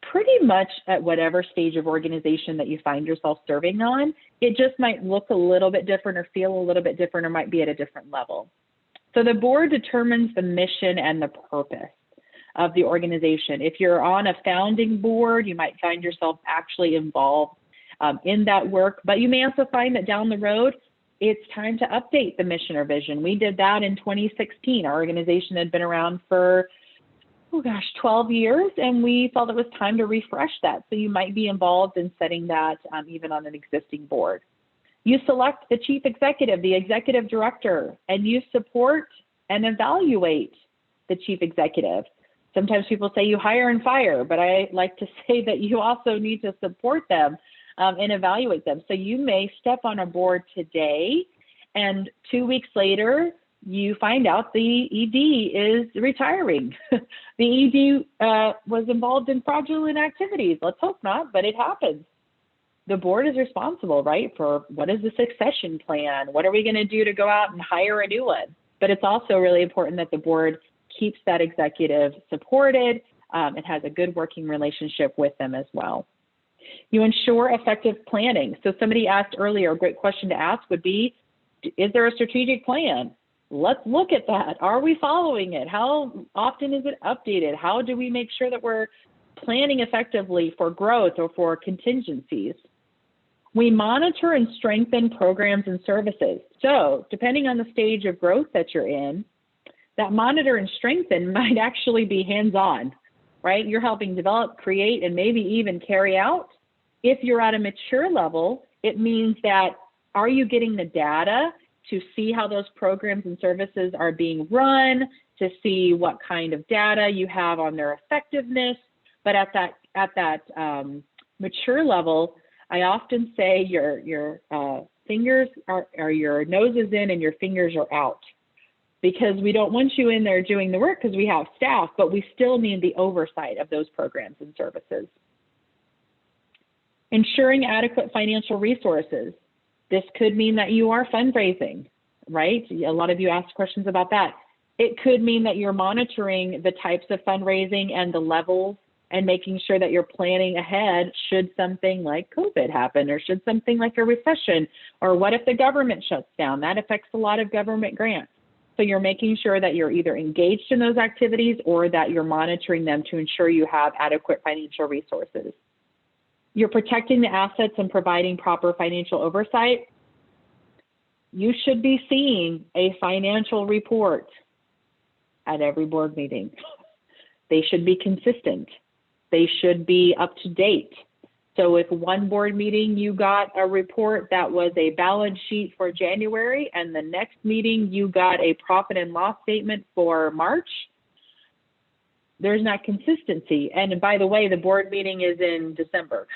S3: pretty much at whatever stage of organization that you find yourself serving on. It just might look a little bit different or feel a little bit different or might be at a different level. So the board determines the mission and the purpose of the organization. If you're on a founding board, you might find yourself actually involved in that work, but you may also find that down the road, it's time to update the mission or vision. We did that in 2016. Our organization had been around for, 12 years, and we felt it was time to refresh that. So you might be involved in setting that even on an existing board. You select the chief executive, the executive director, and you support and evaluate the chief executive. Sometimes people say you hire and fire, but I like to say that you also need to support them and evaluate them. So you may step on a board today, and 2 weeks later, you find out the ED is retiring. The ED was involved in fraudulent activities. Let's hope not, but it happens. The board is responsible, right, for what is the succession plan? What are we going to do to go out and hire a new one? But it's also really important that the board keeps that executive supported and has a good working relationship with them as well. You ensure effective planning. So somebody asked earlier, a great question to ask would be, is there a strategic plan? Let's look at that. Are we following it? How often is it updated? How do we make sure that we're planning effectively for growth or for contingencies? We monitor and strengthen programs and services. So depending on the stage of growth that you're in, that monitor and strengthen might actually be hands-on, right? You're helping develop, create, and maybe even carry out. If you're at a mature level, it means that are you getting the data to see how those programs and services are being run, to see what kind of data you have on their effectiveness. But at that mature level, I often say your fingers are your nose is in and your fingers are out, because we don't want you in there doing the work because we have staff, but we still need the oversight of those programs and services. Ensuring adequate financial resources. This could mean that you are fundraising, right? A lot of you asked questions about that. It could mean that you're monitoring the types of fundraising and the levels and making sure that you're planning ahead should something like COVID happen, or should something like a recession, or what if the government shuts down? That affects a lot of government grants. So you're making sure that you're either engaged in those activities or that you're monitoring them to ensure you have adequate financial resources. You're protecting the assets and providing proper financial oversight. You should be seeing a financial report at every board meeting. They should be consistent. They should be up to date. So if one board meeting you got a report that was a balance sheet for January, and the next meeting you got a profit and loss statement for March, there's not consistency. And by the way, the board meeting is in December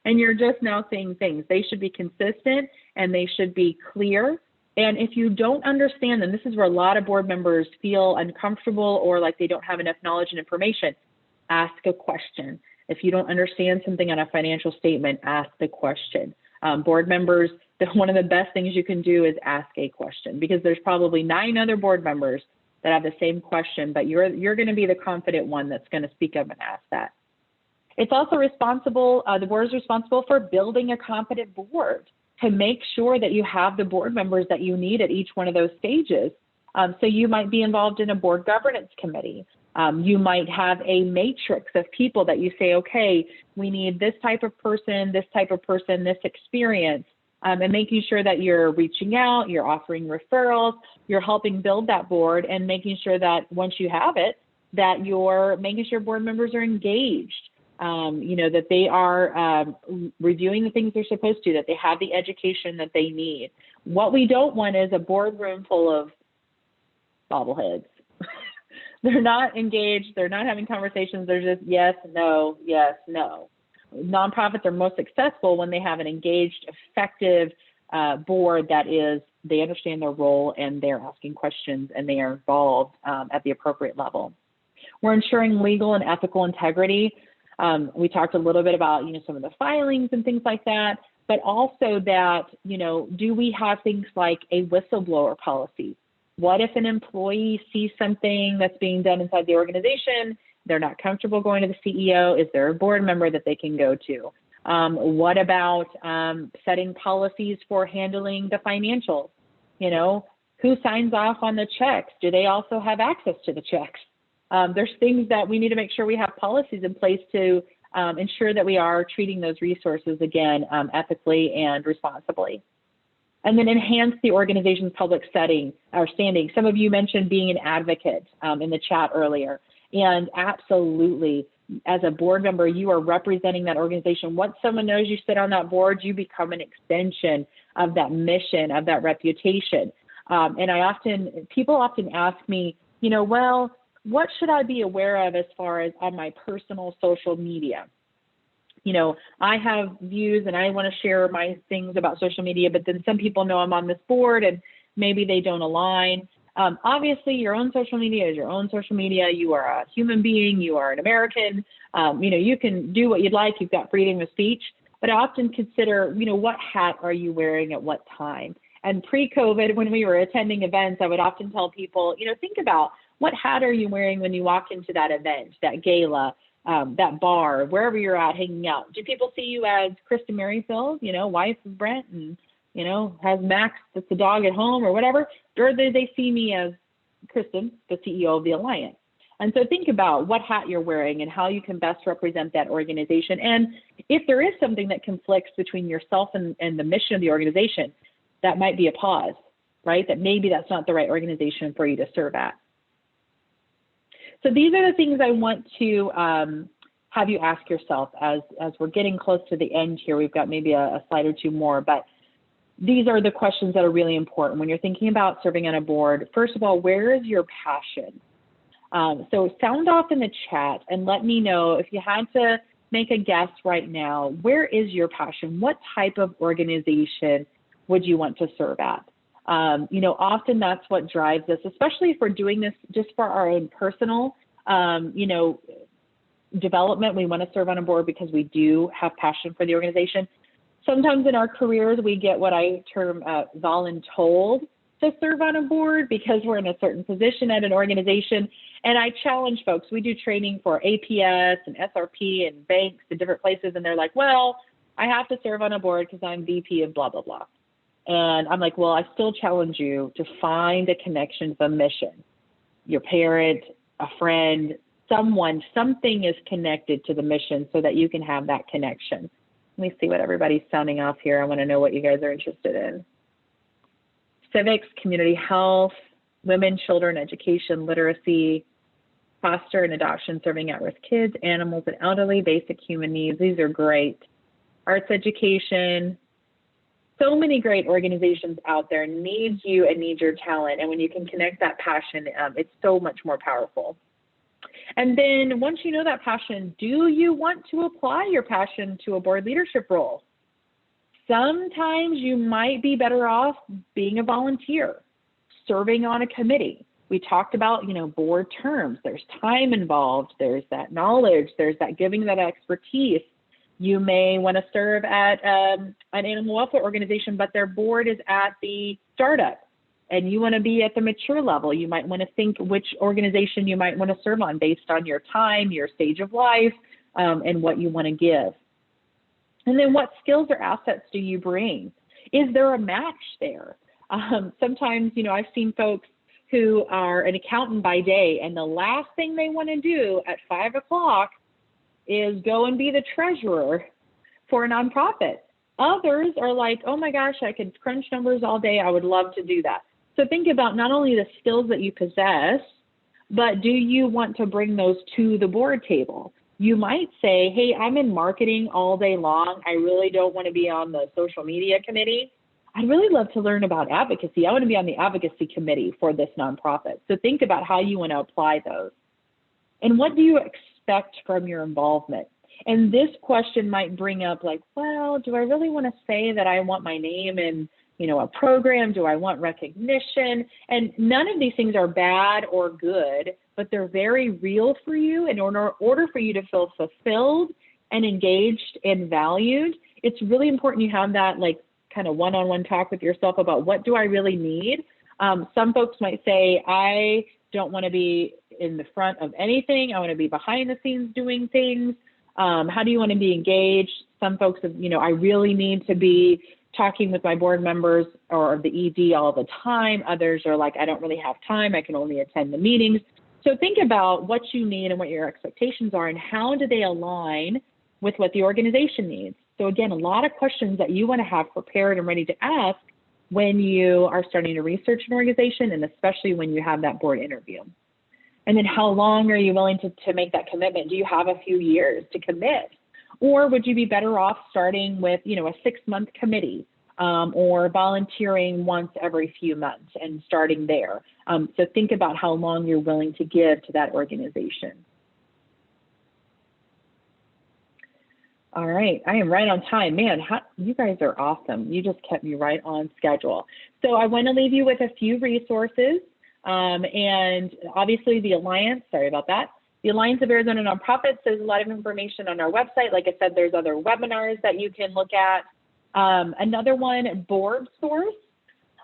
S3: and you're just now seeing things. They should be consistent and they should be clear. And if you don't understand them, this is where a lot of board members feel uncomfortable or like they don't have enough knowledge and information. Ask a question. If you don't understand something on a financial statement, ask the question. Board members, one of the best things you can do is ask a question, because there's probably 9 other board members that have the same question, but you're going to be the confident one that's going to speak up and ask that. It's also responsible, the board is responsible for building a competent board to make sure that you have the board members that you need at each one of those stages. So you might be involved in a board governance committee. You might have a matrix of people that you say, okay, we need this type of person, this experience, and making sure that you're reaching out, you're offering referrals, you're helping build that board, and making sure that once you have it, that you're making sure board members are engaged, that they are reviewing the things they're supposed to, that they have the education that they need. What we don't want is a boardroom full of bobbleheads. They're not engaged. They're not having conversations. They're just yes, no, yes, no. Nonprofits are most successful when they have an engaged, effective board that is, they understand their role and they're asking questions and they are involved at the appropriate level. We're ensuring legal and ethical integrity. We talked a little bit about, some of the filings and things like that, but also that, do we have things like a whistleblower policy? What if an employee sees something that's being done inside the organization? They're not comfortable going to the CEO. Is there a board member that they can go to? What about setting policies for handling the financials? Who signs off on the checks? Do they also have access to the checks? There's things that we need to make sure we have policies in place to ensure that we are treating those resources, again, ethically and responsibly. And then enhance the organization's public setting or standing. Some of you mentioned being an advocate in the chat earlier. And absolutely, as a board member, you are representing that organization. Once someone knows you sit on that board, you become an extension of that mission, of that reputation. And people often ask me, well, what should I be aware of as far as on my personal social media? I have views and I want to share my things about social media, but then some people know I'm on this board and maybe they don't align. Obviously, your own social media is your own social media. You are a human being. You are an American. You can do what you'd like. You've got freedom of speech. But I often consider, what hat are you wearing at what time? And pre-COVID, when we were attending events, I would often tell people, think about what hat are you wearing when you walk into that event, that gala, that bar, wherever you're at hanging out. Do people see you as Kristen Merrifield, wife of Brent and, has Max, that's the dog at home or whatever? Or do they see me as Kristen, the CEO of the Alliance? And so think about what hat you're wearing and how you can best represent that organization. And if there is something that conflicts between yourself and the mission of the organization, that might be a pause, right? That maybe that's not the right organization for you to serve at. So these are the things I want to have you ask yourself as we're getting close to the end here. We've got maybe a slide or two more, but these are the questions that are really important when you're thinking about serving on a board. First of all, where is your passion? So sound off in the chat and let me know if you had to make a guess right now, where is your passion? What type of organization would you want to serve at? Often that's what drives us, especially if we're doing this just for our own personal, development. We want to serve on a board because we do have passion for the organization. Sometimes in our careers, we get what I term voluntold to serve on a board because we're in a certain position at an organization. And I challenge folks, we do training for APS and SRP and banks and different places. And they're like, well, I have to serve on a board because I'm VP of blah, blah, blah. And I'm like, well, I still challenge you to find a connection to the mission. Your parent, a friend, something is connected to the mission so that you can have that connection. Let me see what everybody's sounding off here. I want to know what you guys are interested in. Civics, community health, women, children, education, literacy, foster and adoption, serving at-risk kids, animals and elderly, basic human needs. These are great. arts education. So many great organizations out there need you and need your talent. And when you can connect that passion, it's so much more powerful. And then once you know that passion, do you want to apply your passion to a board leadership role? Sometimes you might be better off being a volunteer, serving on a committee. We talked about, board terms. There's time involved. There's that knowledge. There's that giving that expertise. You may want to serve at an animal welfare organization, but their board is at the startup, and you want to be at the mature level. You might want to think which organization you might want to serve on based on your time, your stage of life, and what you want to give. And then what skills or assets do you bring? Is there a match there? Sometimes, I've seen folks who are an accountant by day, and the last thing they want to do at 5 o'clock is go and be the treasurer for a nonprofit. Others are like, oh my gosh, I could crunch numbers all day. I would love to do that. So think about not only the skills that you possess, but do you want to bring those to the board table? You might say, hey, I'm in marketing all day long. I really don't want to be on the social media committee. I'd really love to learn about advocacy. I want to be on the advocacy committee for this nonprofit. So think about how you want to apply those. And what do you expect from your involvement? And this question might bring up like, well, do I really want to say that I want my name in, a program? Do I want recognition? And none of these things are bad or good, but they're very real for you. And in order for you to feel fulfilled and engaged and valued, it's really important you have that kind of one-on-one talk with yourself about what do I really need? Some folks might say, I don't want to be in the front of anything. I want to be behind the scenes doing things. How do you want to be engaged? Some folks have, I really need to be talking with my board members or the ED all the time. Others are like, I don't really have time. I can only attend the meetings. So think about what you need and what your expectations are and how do they align with what the organization needs. So again, a lot of questions that you want to have prepared and ready to ask when you are starting to research an organization, and especially when you have that board interview. And then how long are you willing to make that commitment? Do you have a few years to commit? Or would you be better off starting with, a 6-month committee or volunteering once every few months and starting there? So think about how long you're willing to give to that organization. All right, I am right on time. Man, you guys are awesome. You just kept me right on schedule. So I want to leave you with a few resources. And obviously the Alliance, sorry about that. The Alliance of Arizona Nonprofits, there's a lot of information on our website. Like I said, there's other webinars that you can look at. Another one, Board Source.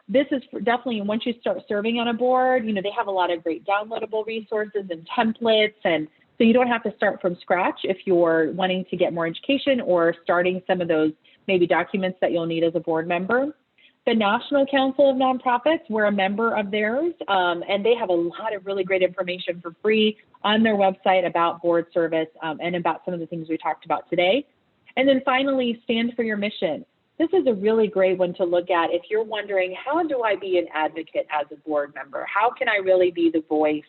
S3: This is definitely, once you start serving on a board, they have a lot of great downloadable resources and templates. And so you don't have to start from scratch if you're wanting to get more education or starting some of those maybe documents that you'll need as a board member. The National Council of Nonprofits, we're a member of theirs, and they have a lot of really great information for free on their website about board service and about some of the things we talked about today. And then finally, Stand for Your Mission. This is a really great one to look at if you're wondering, how do I be an advocate as a board member? How can I really be the voice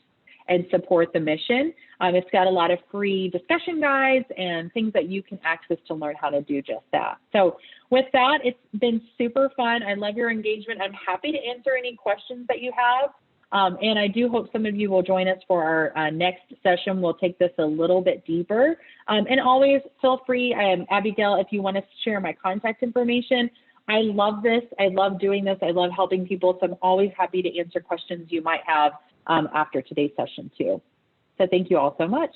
S3: and support the mission? It's got a lot of free discussion guides and things that you can access to learn how to do just that. So with that, it's been super fun. I love your engagement. I'm happy to answer any questions that you have. And I do hope some of you will join us for our next session. We'll take this a little bit deeper. And always feel free, Abigail, if you want to share my contact information. I love this. I love doing this. I love helping people. So I'm always happy to answer questions you might have after today's session too. So thank you all so much.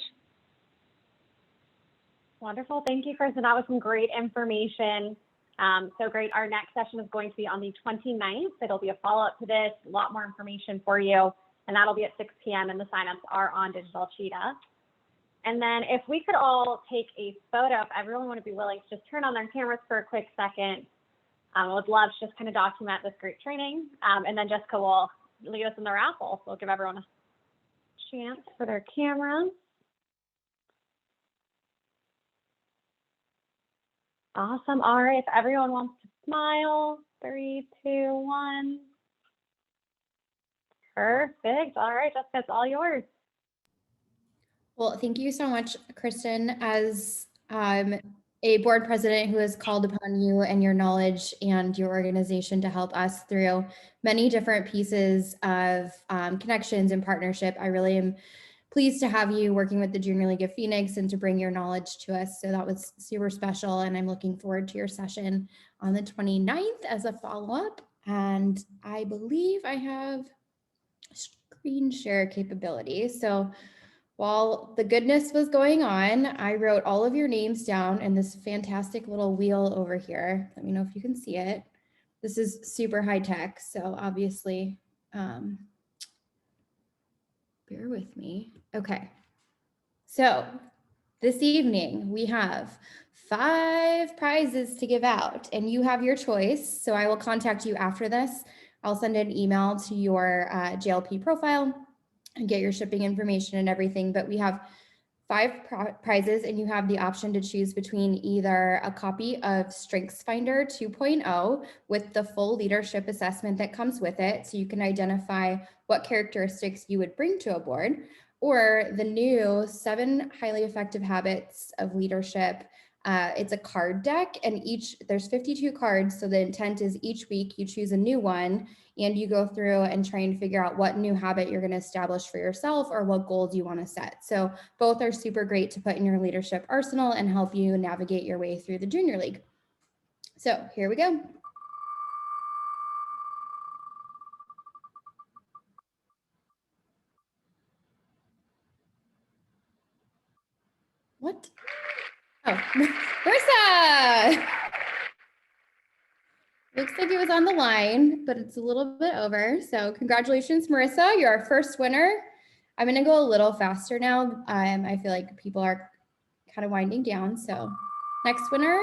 S1: Wonderful. Thank you, Kristen. That was some great information. So great. Our next session is going to be on the 29th. It'll be a follow-up to this, a lot more information for you, and that'll be at 6 p.m. and the signups are on Digital Cheetah. And then if we could all take a photo, if everyone would be willing to just turn on their cameras for a quick second. I would love to just kind of document this great training. And then Jessica will lead us in the raffle. So we'll give everyone a chance for their cameras. Awesome. All right. If everyone wants to smile, 3, 2, 1. Perfect. All right, Jessica, it's all yours.
S2: Well, thank you so much, Kristen. As
S4: a board president who has called upon you and your knowledge and your organization to help us through many different pieces of connections and partnership. I really am pleased to have you working with the Junior League of Phoenix and to bring your knowledge to us. So that was super special. And I'm looking forward to your session on the 29th as a follow-up. And I believe I have screen share capability. So while the goodness was going on, I wrote all of your names down in this fantastic little wheel over here. Let me know if you can see it. This is super high tech, so obviously, bear with me. Okay, so this evening we have 5 prizes to give out and you have your choice. So I will contact you after this. I'll send an email to your JLP profile and get your shipping information and everything, but we have 5 prizes and you have the option to choose between either a copy of StrengthsFinder 2.0 with the full leadership assessment that comes with it, so you can identify what characteristics you would bring to a board, or the new 7 highly effective habits of leadership. It's a card deck and there's 52 cards. So the intent is each week you choose a new one and you go through and try and figure out what new habit you're going to establish for yourself or what goals you want to set. So both are super great to put in your leadership arsenal and help you navigate your way through the Junior League. So here we go. What? Oh, Marissa! Looks like it was on the line, but it's a little bit over. So congratulations, Marissa. You're our first winner. I'm going to go a little faster now. I feel like people are kind of winding down. So next winner.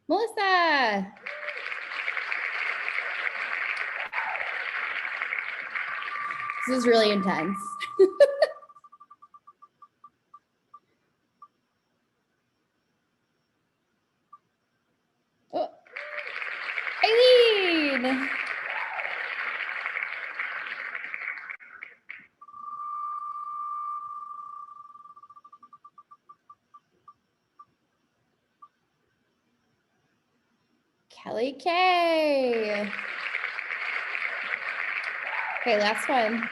S4: Melissa. This is really intense. Oh. Eileen. Kelly K. Okay, last one.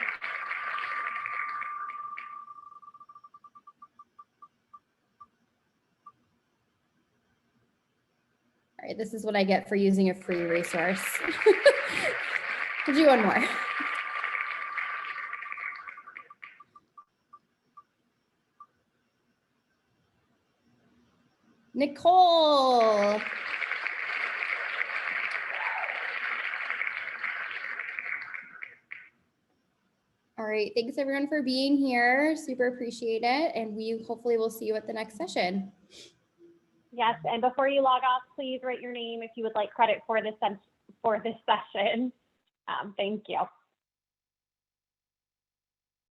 S4: All right, this is what I get for using a free resource. We'll do one more. Nicole. All right, thanks everyone for being here. Super appreciate it. And we hopefully will see you at the next session.
S1: Yes, and before you log off, please write your name if you would like credit for this session. Thank you.